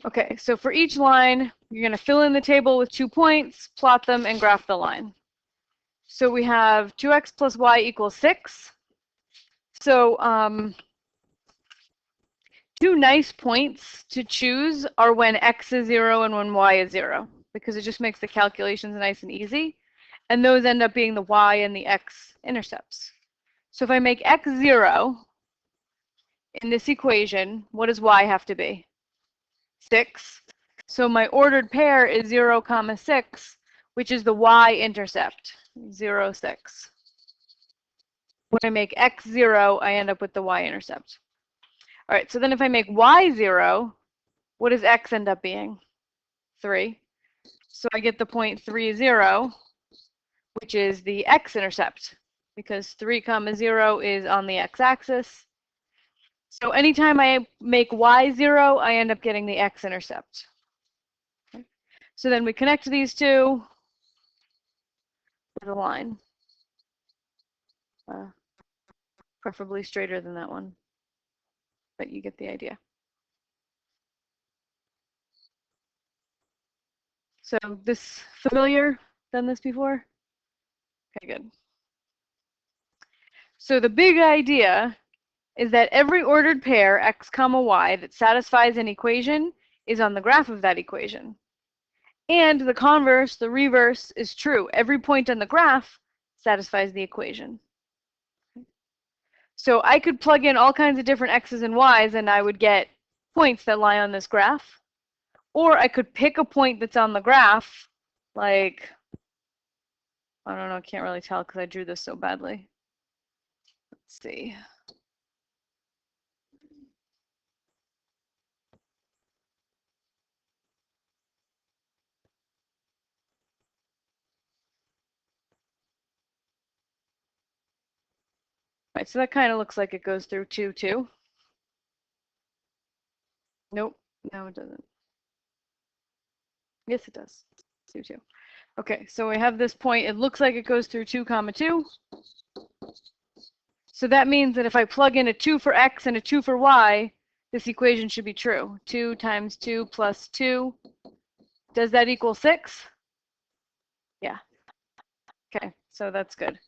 Okay, so for each line, you're going to fill in the table with 2 points, plot them, and graph the line. So we have 2x plus y equals 6. So two nice points to choose are when x is 0 and when y is 0, because it just makes the calculations nice and easy. And those end up being the y and the x intercepts. So if I make x 0 in this equation, what does y have to be? 6. So my ordered pair is 0, 6, which is the y-intercept, 0, 6. When I make x 0, I end up with the y-intercept. All right, so then if I make y 0, what does x end up being? 3. So I get the point 3, 0, which is the x-intercept, because 3, 0 is on the x-axis. So anytime I make y 0, I end up getting the x-intercept. Okay. So then we connect these two with a line, preferably straighter than that one, but you get the idea. So this familiar? Done this before? Okay, good. So the big idea is that every ordered pair, x, y, that satisfies an equation is on the graph of that equation. And the converse, the reverse, is true. Every point on the graph satisfies the equation. So I could plug in all kinds of different x's and y's and I would get points that lie on this graph. Or I could pick a point that's on the graph, like, I don't know, I can't really tell because I drew this so badly. Let's see. All right, so that kind of looks like it goes through 2, 2. Nope, no it doesn't. Yes, it does. 2, 2. Okay, so we have this point. It looks like it goes through 2, 2. So that means that if I plug in a 2 for x and a 2 for y, this equation should be true. 2 times 2 plus 2. Does that equal 6? Yeah. Okay, so that's good.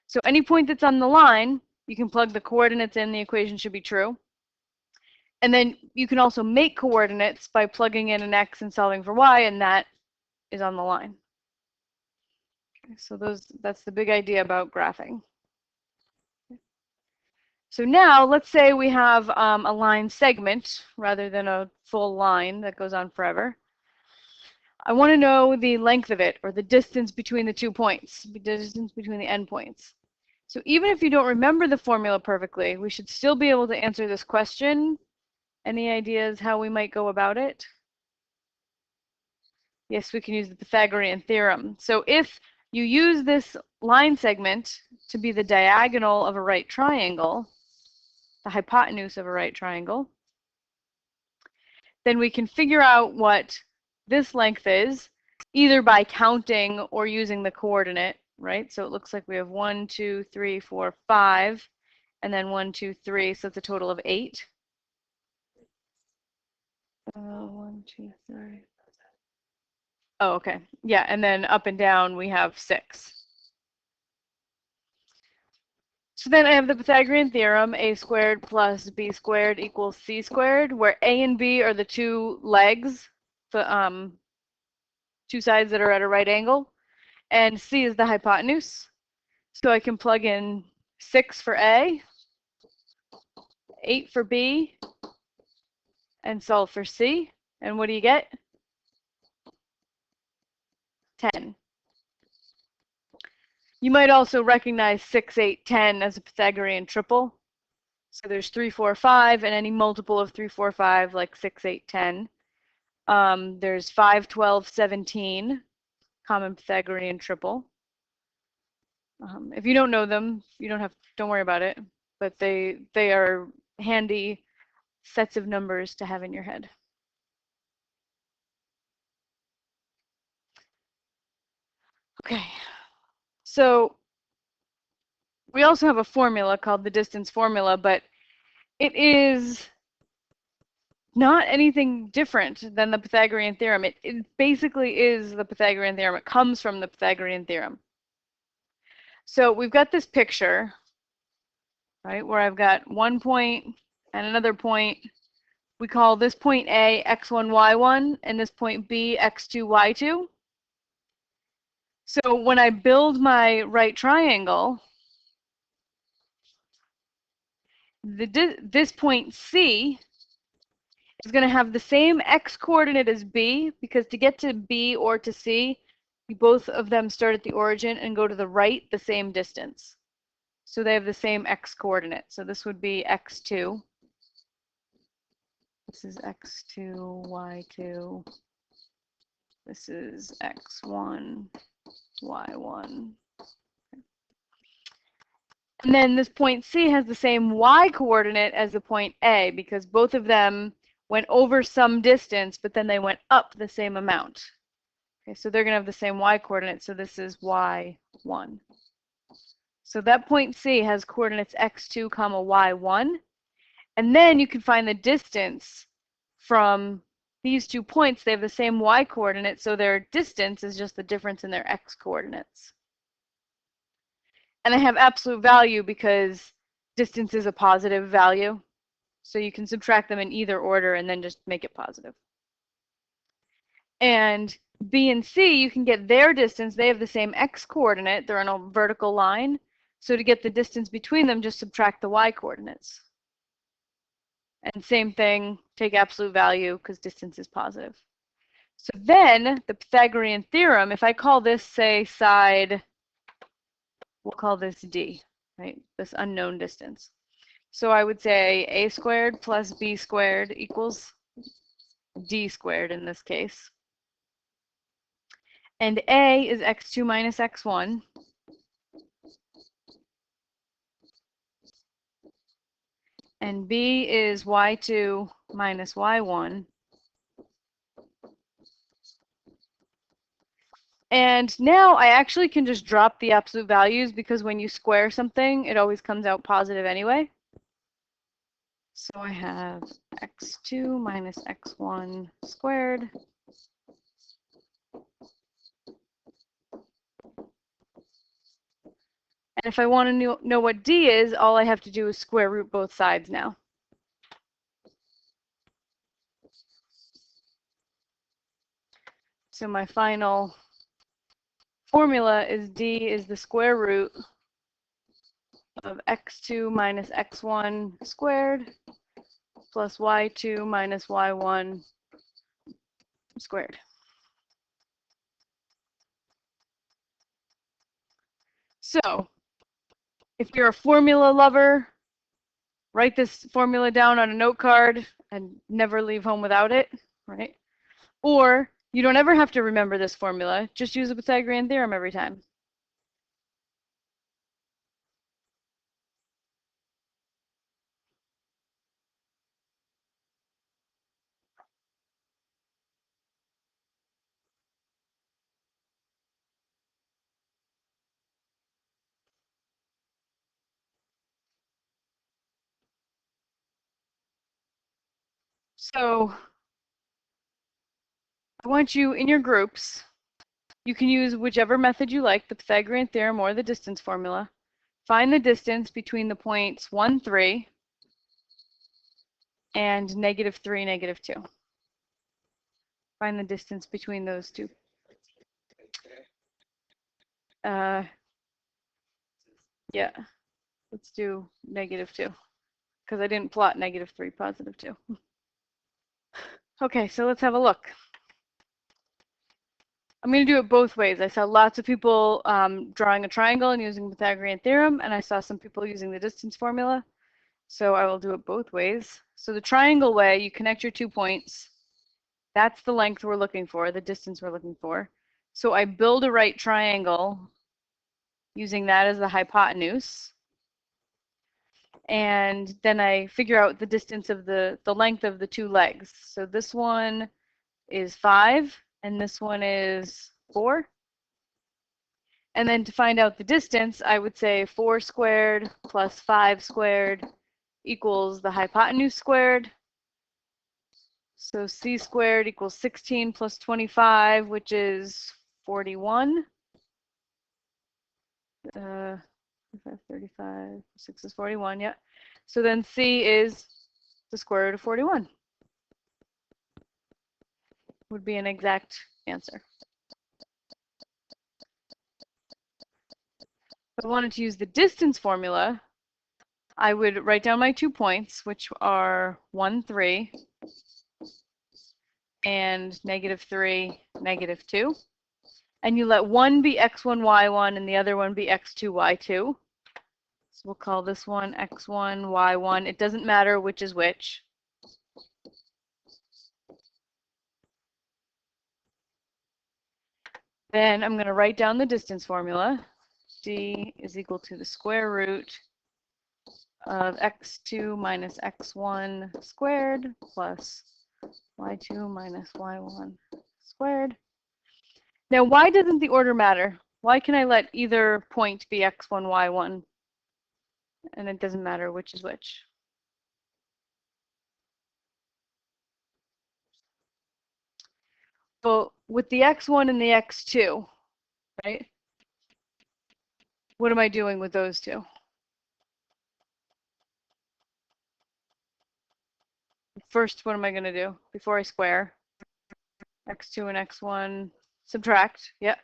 So any point that's on the line, you can plug the coordinates in, the equation should be true. And then you can also make coordinates by plugging in an x and solving for y, and that is on the line. Okay, so that's the big idea about graphing. So now let's say we have a line segment rather than a full line that goes on forever. I want to know the length of it, or the distance between the 2 points, the distance between the endpoints. So even if you don't remember the formula perfectly, we should still be able to answer this question. Any ideas how we might go about it? Yes, we can use the Pythagorean Theorem. So if you use this line segment to be the diagonal of a right triangle, the hypotenuse of a right triangle, then we can figure out what this length is, either by counting or using the coordinate, right? So it looks like we have 1, 2, 3, 4, 5, and then 1, 2, 3, so it's a total of 8. 1, 2, 3. Oh, okay. Yeah, and then up and down we have 6. So then I have the Pythagorean theorem, a squared plus b squared equals c squared, where a and b are the two legs, the two sides that are at a right angle, and c is the hypotenuse. So I can plug in 6 for a, 8 for b, and solve for c. And what do you get? 10. You might also recognize 6, 8, 10 as a Pythagorean triple. So there's 3, 4, 5, and any multiple of 3, 4, 5, like 6, 8, 10. There's 5, 12, 17, common Pythagorean triple. If you don't know them, you don't worry about it. But they are handy sets of numbers to have in your head. Okay, so we also have a formula called the distance formula, but it is not anything different than the Pythagorean theorem. It basically is the Pythagorean theorem. It comes from the Pythagorean theorem. So we've got this picture, right, where I've got one point and another point. We call this point A x1, y1, and this point B x2, y2. So when I build my right triangle, this point C is going to have the same x coordinate as B, because to get to B or to C, both of them start at the origin and go to the right the same distance. So they have the same x coordinate. So this would be x2. This is x2, y2. This is x1, y1. And then this point C has the same y coordinate as the point A, because both of them went over some distance, but then they went up the same amount. Okay, so they're going to have the same y coordinate, so this is y1. So that point C has coordinates x2, y1. And then you can find the distance from these 2 points. They have the same y coordinate, so their distance is just the difference in their x coordinates. And they have absolute value because distance is a positive value. So you can subtract them in either order and then just make it positive. And B and C, you can get their distance. They have the same x coordinate. They're on a vertical line. So to get the distance between them, just subtract the y coordinates. And same thing, take absolute value because distance is positive. So then the Pythagorean theorem, if I call this, say, side, we'll call this D, right? This unknown distance. So I would say a squared plus b squared equals d squared in this case. And a is x2 minus x1. And b is y2 minus y1. And now I actually can just drop the absolute values, because when you square something, it always comes out positive anyway. So I have x2 minus x1 squared. And if I want to know what d is, all I have to do is square root both sides now. So my final formula is d is the square root of x2 minus x1 squared plus y2 minus y1 squared. So if you're a formula lover, write this formula down on a note card and never leave home without it, right? Or you don't ever have to remember this formula. Just use the Pythagorean theorem every time. So I want you in your groups, you can use whichever method you like, the Pythagorean theorem or the distance formula. Find the distance between the points 1, 3 and -3, -2. Find the distance between those two. Yeah, let's do -2, because I didn't plot -3, +2. Okay, so let's have a look. I'm going to do it both ways. I saw lots of people drawing a triangle and using the Pythagorean theorem, and I saw some people using the distance formula. So I will do it both ways. So the triangle way, you connect your 2 points. That's the length we're looking for, the distance we're looking for. So I build a right triangle using that as the hypotenuse. And then I figure out the distance of the length of the 2 legs. So this one is 5, and this one is 4. And then to find out the distance, I would say 4 squared plus 5 squared equals the hypotenuse squared. So c squared equals 16 plus 25, which is 41. 35, 6 is 41, yeah. So then c is the square root of 41. Would be an exact answer. If I wanted to use the distance formula, I would write down my 2 points, which are 1, 3, and -3, -2. And you let one be x1, y1, and the other one be x2, y2. So we'll call this one x1, y1. It doesn't matter which is which. Then I'm going to write down the distance formula. D is equal to the square root of x2 minus x1 squared plus y2 minus y1 squared. Now, why doesn't the order matter? Why can I let either point be x1, y1, and it doesn't matter which is which? Well, with the x1 and the x2, right? What am I doing with those two? First, what am I going to do before I square? X2 and x1, subtract, yeah.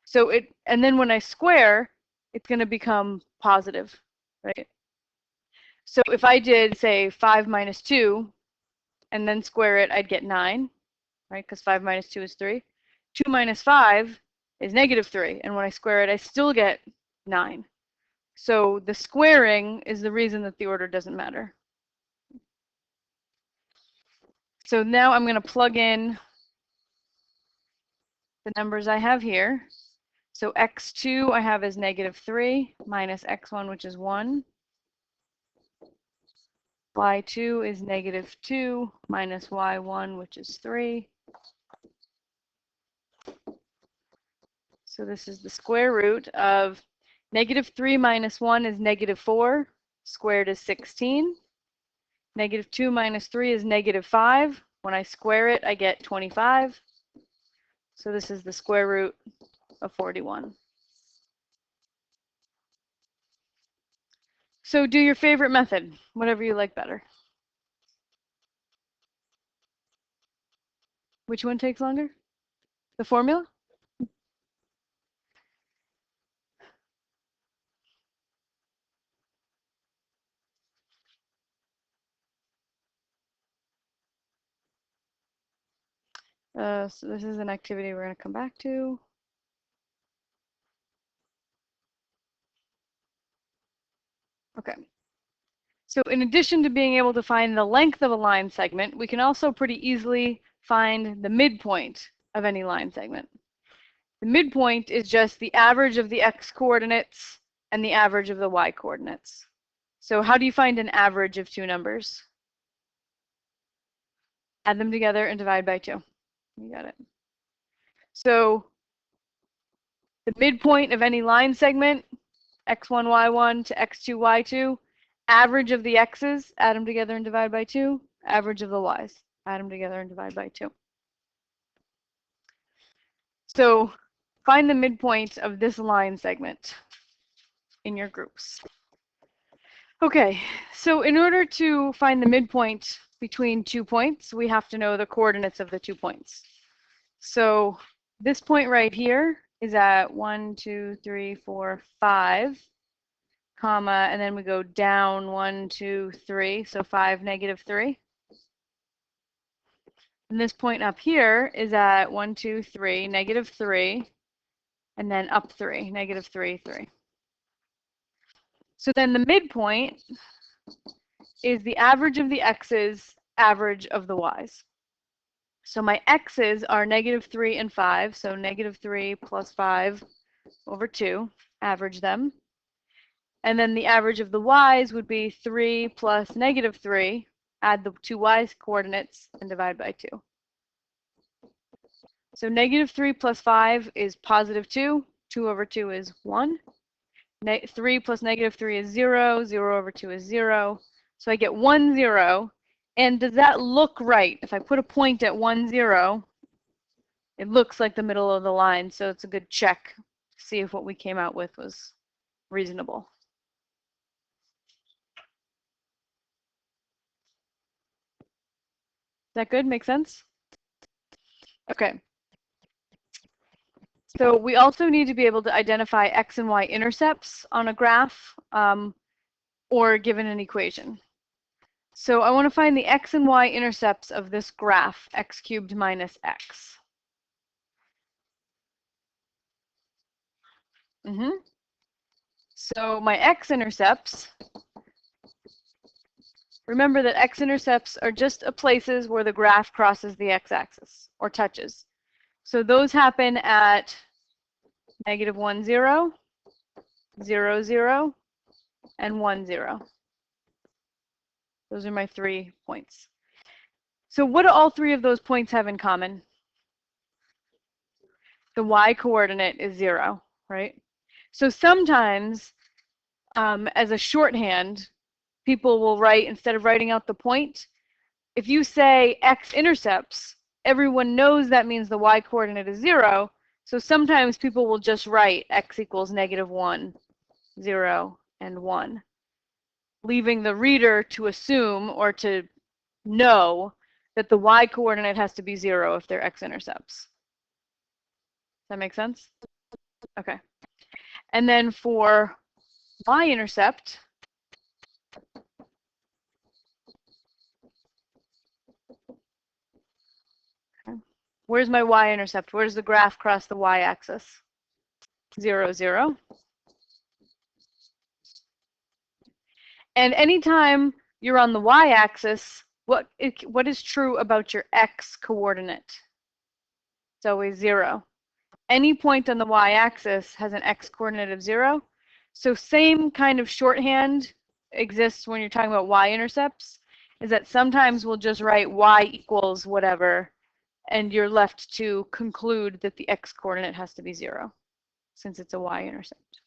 So and then when I square, it's going to become positive, right? So if I did, say, 5 minus 2, and then square it, I'd get 9, right? Because 5 minus 2 is 3. 2 minus 5 is -3, and when I square it, I still get 9. So the squaring is the reason that the order doesn't matter. So now I'm going to plug in the numbers I have here. So x2 I have as -3 minus x1, which is 1. y2 is -2 minus y1, which is 3. So this is the square root of -3 minus 1 is -4, squared is 16. -2 minus 3 is -5. When I square it, I get 25. So this is the square root of 41. So do your favorite method, whatever you like better. Which one takes longer? The formula? So this is an activity we're going to come back to. Okay. So in addition to being able to find the length of a line segment, we can also pretty easily find the midpoint of any line segment. The midpoint is just the average of the x coordinates and the average of the y coordinates. So how do you find an average of two numbers? Add them together and divide by 2. You got it. So the midpoint of any line segment, x1, y1 to x2, y2, average of the x's, add them together and divide by 2. Average of the y's, add them together and divide by 2. So find the midpoint of this line segment in your groups. Okay, so in order to find the midpoint between 2 points, we have to know the coordinates of the 2 points. So this point right here is at 1, 2, 3, 4, 5, comma, and then we go down 1, 2, 3, so 5, -3. And this point up here is at 1, 2, 3, -3, and then up 3, -3, 3. So then the midpoint is the average of the x's, average of the y's. So my x's are -3 and 5, so -3 plus 5 over 2, average them. And then the average of the y's would be 3 plus -3, add the two y's coordinates, and divide by 2. So -3 plus 5 is +2, 2 over 2 is 1. 3 plus -3 is 0, 0 over 2 is 0. So I get 1, 0, And does that look right? If I put a point at 1, 0, it looks like the middle of the line, so it's a good check to see if what we came out with was reasonable. Is that good? Make sense? Okay. So we also need to be able to identify X and Y-intercepts on a graph or given an equation. So I want to find the X and Y-intercepts of this graph, x cubed minus x. So my x-intercepts, remember that x-intercepts are just places where the graph crosses the x-axis or touches. So those happen at -1, 0, 0, 0, and 1, 0. Those are my 3 points. So what do all 3 of those points have in common? The y-coordinate is 0, right? So sometimes, as a shorthand, people will write, instead of writing out the point, if you say x-intercepts, everyone knows that means the y-coordinate is 0. So sometimes people will just write x equals -1, 0, and 1, leaving the reader to assume or to know that the y-coordinate has to be 0 if they're x-intercepts. Does that make sense? Okay. And then for y-intercept, where's my y-intercept? Where does the graph cross the y-axis? 0, 0. And anytime you're on the y-axis, what is true about your x-coordinate? It's always 0. Any point on the y-axis has an x-coordinate of 0. So same kind of shorthand exists when you're talking about y-intercepts, is that sometimes we'll just write y equals whatever, and you're left to conclude that the x-coordinate has to be 0, since it's a y-intercept.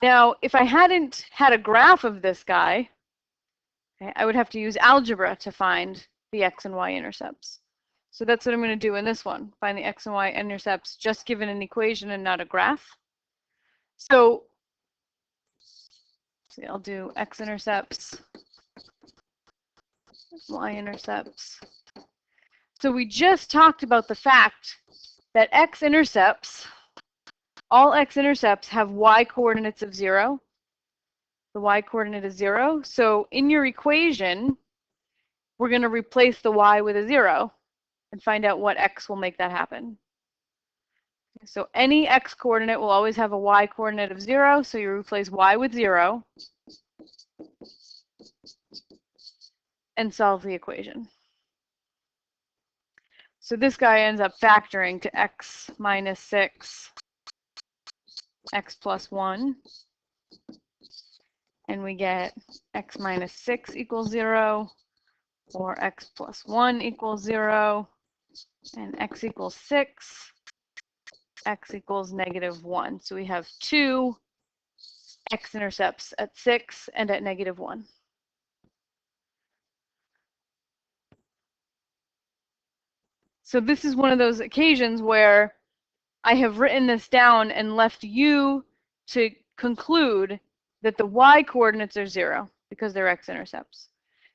Now, if I hadn't had a graph of this guy, okay, I would have to use algebra to find the x and y-intercepts. So that's what I'm going to do in this one, find the x and y-intercepts just given an equation and not a graph. So see, I'll do x-intercepts, y-intercepts. So we just talked about the fact that x-intercepts, all x-intercepts have y-coordinates of 0. The y-coordinate is 0. So in your equation, we're going to replace the y with a 0 and find out what x will make that happen. So any x-coordinate will always have a y-coordinate of 0. So you replace y with 0 and solve the equation. So this guy ends up factoring to x minus 6, x plus 1. And we get x minus 6 equals 0, or x plus 1 equals 0, and x equals 6, x equals -1. So we have 2 x-intercepts at 6 and at -1. So this is one of those occasions where I have written this down and left you to conclude that the y-coordinates are 0 because they're x-intercepts.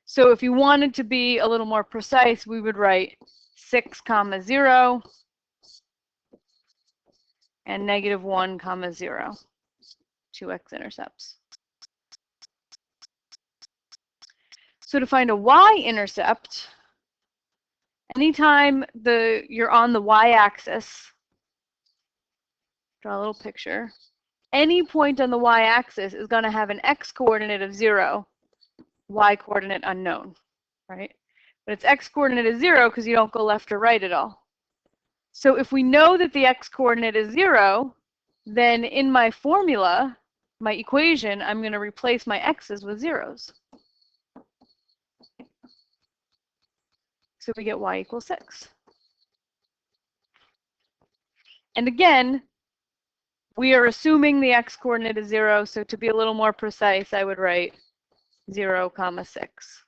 So if you wanted to be a little more precise, we would write 6, 0 and -1, 0, 2 x-intercepts. So to find a y-intercept, anytime you're on the y-axis, draw a little picture, any point on the y-axis is going to have an x-coordinate of 0, y-coordinate unknown, right? But its x-coordinate is 0 because you don't go left or right at all. So if we know that the x-coordinate is 0, then in my formula, my equation, I'm going to replace my x's with zeros. So we get y equals 6. And again, We are assuming the x coordinate is 0, so to be a little more precise, I would write 0, 6.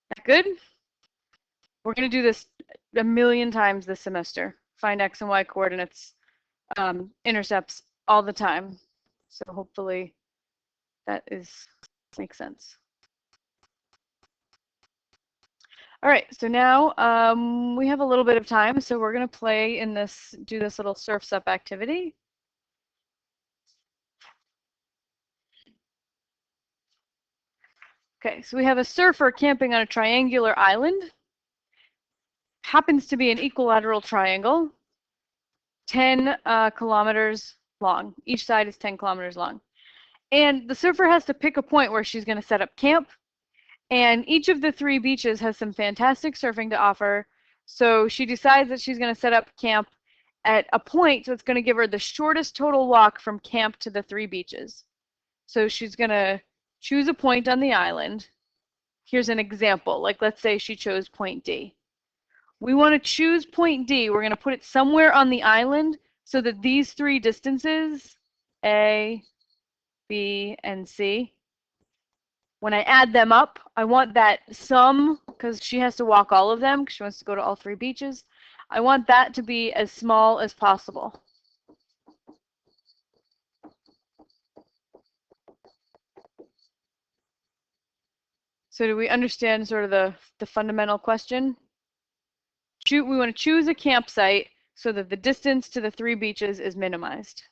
That good? We're going to do this a million times this semester. Find x and y coordinates, intercepts all the time. So hopefully that makes sense. All right, so now we have a little bit of time, so we're going to play in this, do this little surf's up activity. Okay, so we have a surfer camping on a triangular island. Happens to be an equilateral triangle, 10 kilometers long. Each side is 10 kilometers long. And the surfer has to pick a point where she's going to set up camp. And each of the 3 beaches has some fantastic surfing to offer. So she decides that she's going to set up camp at a point that's going to give her the shortest total walk from camp to the 3 beaches. So she's going to choose a point on the island. Here's an example. Like, let's say she chose point D. We want to choose point D. We're going to put it somewhere on the island so that these 3 distances, A, B, and C, when I add them up, I want that sum, because she has to walk all of them because she wants to go to all 3 beaches. I want that to be as small as possible. So do we understand sort of the fundamental question? We want to choose a campsite so that the distance to the 3 beaches is minimized.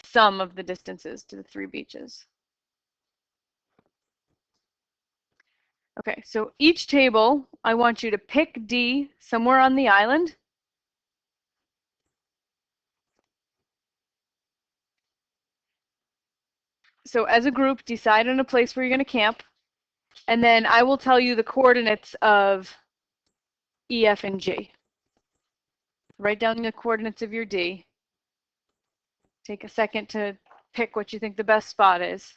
Sum of the distances to the 3 beaches. Okay, so each table, I want you to pick D somewhere on the island. So as a group, decide on a place where you're going to camp. And then I will tell you the coordinates of E, F, and G. Write down the coordinates of your D. Take a second to pick what you think the best spot is.